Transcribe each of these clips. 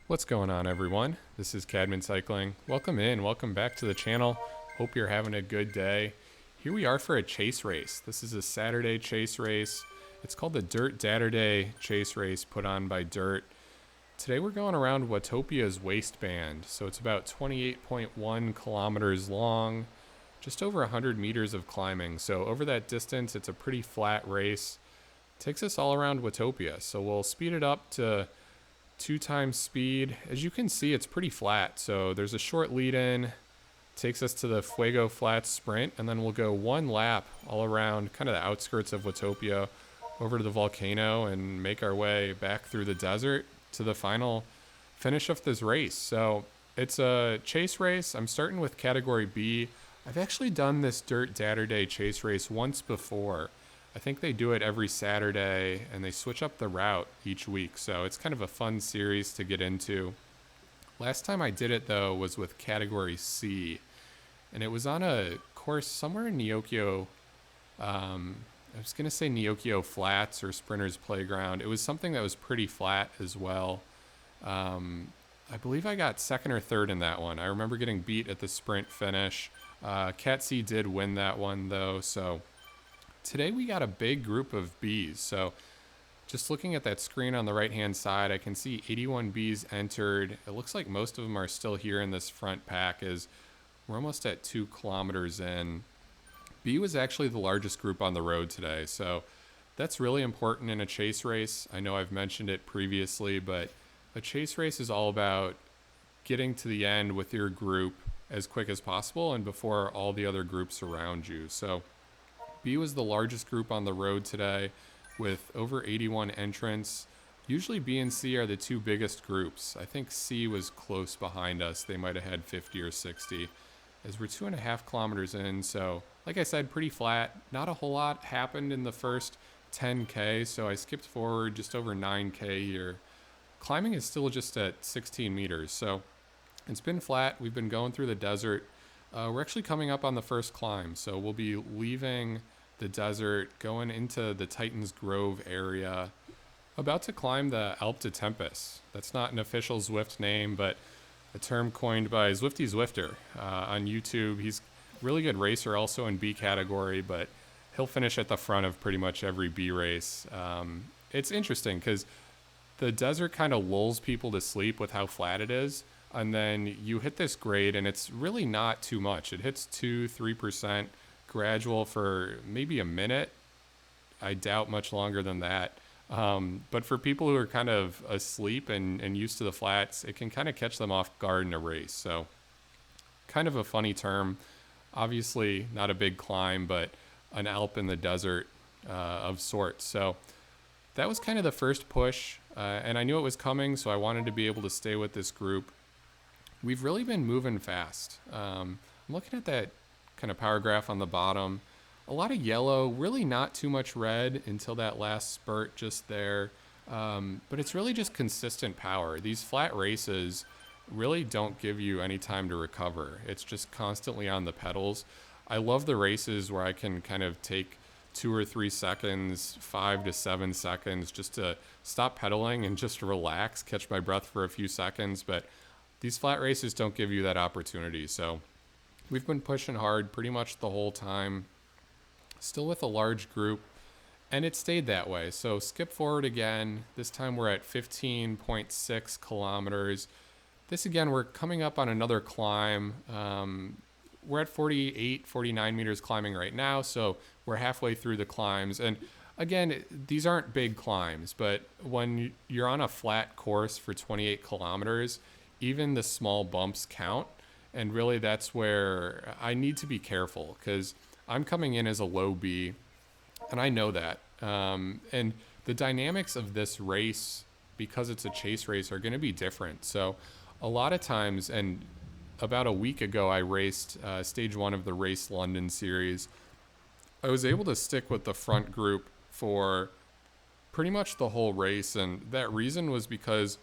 What's going on, everyone? This is Cadman Cycling. Welcome in, welcome back to the channel. Hope you're having a good day. Here we are for a chase race. This is a Saturday chase race. It's called the Dirt Saturday chase race put on by Dirt. Today we're going around Watopia's Waistband. So it's about 28.1 kilometers long, just over 100 meters of climbing. So over that distance, it's a pretty flat race. It takes us all around Watopia. So we'll speed it up to 2 times speed. As you can see, it's pretty flat. So there's a short lead in, takes us to the Fuego Flats sprint, and then we'll go 1 lap all around kind of the outskirts of Watopia over to the volcano and make our way back through the desert to the final finish of this race. So it's a chase race. I'm starting with category B. I've actually done this Dirt Saturday chase race once before. I think they do it every Saturday, and they switch up the route each week, so it's kind of a fun series to get into. Last time I did it, though, was with Category C, and it was on a course somewhere in Neokyo. I was going to say Neokyo Flats or Sprinter's Playground. It was something that was pretty flat as well. I believe I got second or third in that one. I remember getting beat at the sprint finish. Cat C did win that one, though, so today we got a big group of bees. So just looking at that screen on the right hand side, I can see 81 bees entered. It looks like most of them are still here in this front pack as we're almost at 2 kilometers in. B was actually the largest group on the road today, so that's really important in a chase race. I know I've mentioned it previously, but a chase race is all about getting to the end with your group as quick as possible and before all the other groups around you. So B was the largest group on the road today with over 81 entrants. Usually B and C are the 2 biggest groups. I think C was close behind us. They might have had 50 or 60 as we're 2.5 kilometers in. So like I said, pretty flat. Not a whole lot happened in the first 10K. So I skipped forward just over 9K here. Climbing is still just at 16 meters. So it's been flat. We've been going through the desert. We're actually coming up on the first climb, so we'll be leaving the desert, going into the Titans Grove area, about to climb the Alpe de Tempest. That's not an official Zwift name, but a term coined by Zwifty Zwifter on YouTube. He's a really good racer, also in B category, but he'll finish at the front of pretty much every B race. It's interesting because the desert kind of lulls people to sleep with how flat it is. And then you hit this grade, and it's really not too much. It hits 2-3% gradual for maybe a minute. I doubt much longer than that. But for people who are kind of asleep and used to the flats, it can kind of catch them off guard in a race. So kind of a funny term. Obviously not a big climb, but an Alp in the desert of sorts. So that was kind of the first push, and I knew it was coming, so I wanted to be able to stay with this group. We've really been moving fast. I'm looking at that kind of power graph on the bottom. A lot of yellow, really not too much red until that last spurt just there. But it's really just consistent power. These flat races really don't give you any time to recover. It's just constantly on the pedals. I love the races where I can kind of take 2 or 3 seconds, 5 to 7 seconds just to stop pedaling and just relax, catch my breath for a few seconds. But these flat races don't give you that opportunity. So we've been pushing hard pretty much the whole time, still with a large group, and it stayed that way. So skip forward again. This time we're at 15.6 kilometers. This again, we're coming up on another climb. We're at 48, 49 meters climbing right now. So we're halfway through the climbs. And again, these aren't big climbs, but when you're on a flat course for 28 kilometers, even the small bumps count. And really that's where I need to be careful because I'm coming in as a low B and I know that. And the dynamics of this race, because it's a chase race, are going to be different. So a lot of times, and about a week ago, I raced stage 1 of the Race London series. I was able to stick with the front group for pretty much the whole race. And that reason was because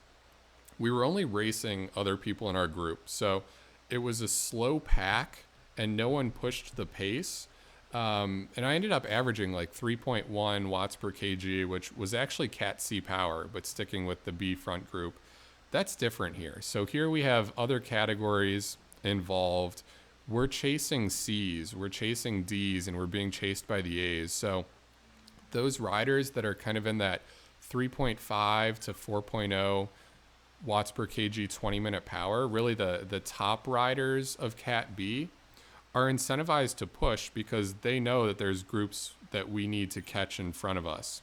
we were only racing other people in our group. So it was a slow pack and no one pushed the pace. And I ended up averaging like 3.1 watts per kg, which was actually Cat C power, but sticking with the B front group. That's different here. So here we have other categories involved. We're chasing C's, we're chasing D's, and we're being chased by the A's. So those riders that are kind of in that 3.5 to 4.0 watts per kg 20-minute power, really the top riders of Cat B, are incentivized to push because they know that there's groups that we need to catch in front of us.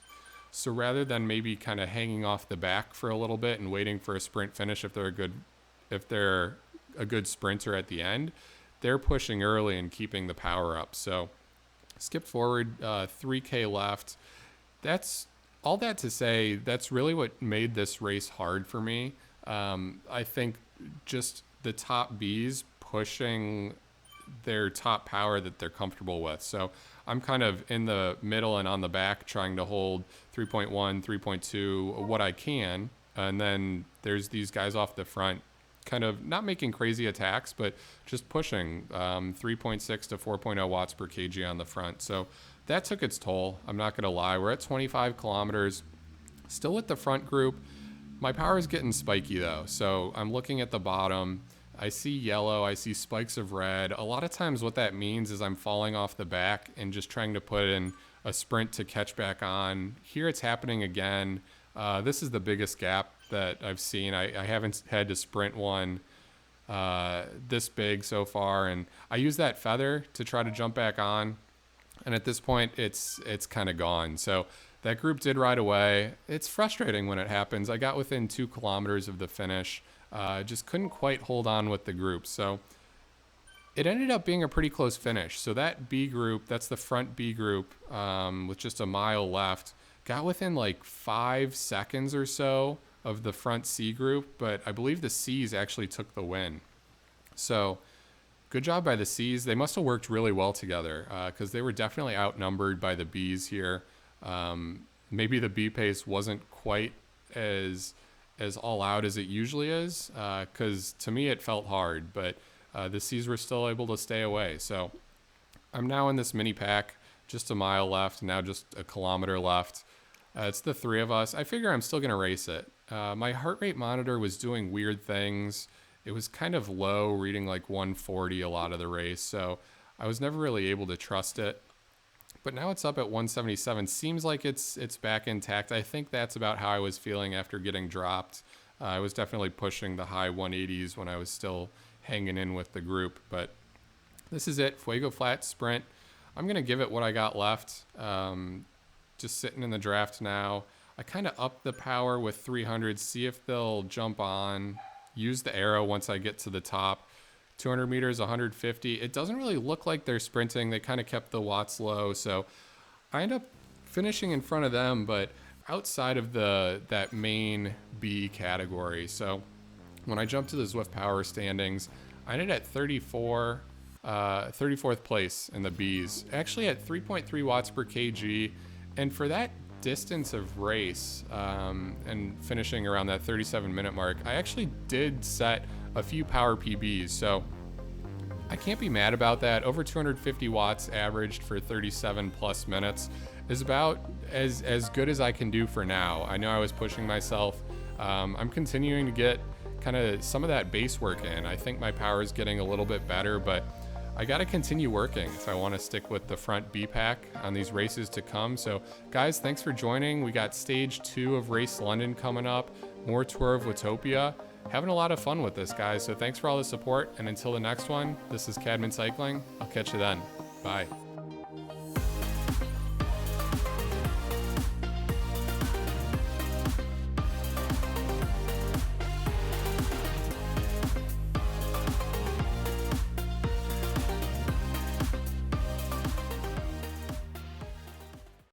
So rather than maybe kind of hanging off the back for a little bit and waiting for a sprint finish if they're a good sprinter at the end, they're pushing early and keeping the power up. So skip forward 3K left. That's all that to say, that's really what made this race hard for me. I think just the top Bs pushing their top power that they're comfortable with. So I'm kind of in the middle and on the back trying to hold 3.1, 3.2, what I can. And then there's these guys off the front kind of not making crazy attacks, but just pushing 3.6 to 4.0 watts per kg on the front. So that took its toll. I'm not going to lie. We're at 25 kilometers, still with the front group. My power is getting spiky though. So I'm looking at the bottom. I see yellow, I see spikes of red. A lot of times what that means is I'm falling off the back and just trying to put in a sprint to catch back on. Here it's happening again. This is the biggest gap that I've seen. I haven't had to sprint one this big so far. And I use that feather to try to jump back on. And at this point, it's kind of gone. So that group did ride away. It's frustrating when it happens. I got within 2 kilometers of the finish. Just couldn't quite hold on with the group. So it ended up being a pretty close finish. So that B group, that's the front B group with just a mile left, got within like 5 seconds or so of the front C group. But I believe the C's actually took the win. So good job by the C's. They must have worked really well together because they were definitely outnumbered by the B's here. Maybe the B pace wasn't quite as all out as it usually is, because to me it felt hard, but the C's were still able to stay away. So I'm now in this mini pack, just a mile left, now just a kilometer left. It's the 3 of us. I figure I'm still going to race it. My heart rate monitor was doing weird things. It was kind of low, reading like 140 a lot of the race, so I was never really able to trust it. But now it's up at 177. Seems like it's back intact. I think that's about how I was feeling after getting dropped. I was definitely pushing the high 180s when I was still hanging in with the group. But this is it, Fuego Flat Sprint. I'm going to give it what I got left. Just sitting in the draft now. I kind of upped the power with 300, see if they'll jump on, use the arrow once I get to the top. 200 meters, 150. It doesn't really look like they're sprinting. They kind of kept the watts low. So I end up finishing in front of them, but outside of that main B category. So when I jumped to the Zwift Power standings, I ended at 34th place in the Bs, actually at 3.3 watts per kg. And for that distance of race and finishing around that 37-minute mark, I actually did set a few power PBs, so I can't be mad about that. Over 250 watts averaged for 37 plus minutes is about as good as I can do for now. I know I was pushing myself. I'm continuing to get kind of some of that base work in. I think my power is getting a little bit better, but I got to continue working if I want to stick with the front B pack on these races to come. So guys, thanks for joining. We got stage 2 of Race London coming up, more tour of Watopia. Having a lot of fun with this, guys. So thanks for all the support. And until the next one, this is Cadman Cycling. I'll catch you then. Bye.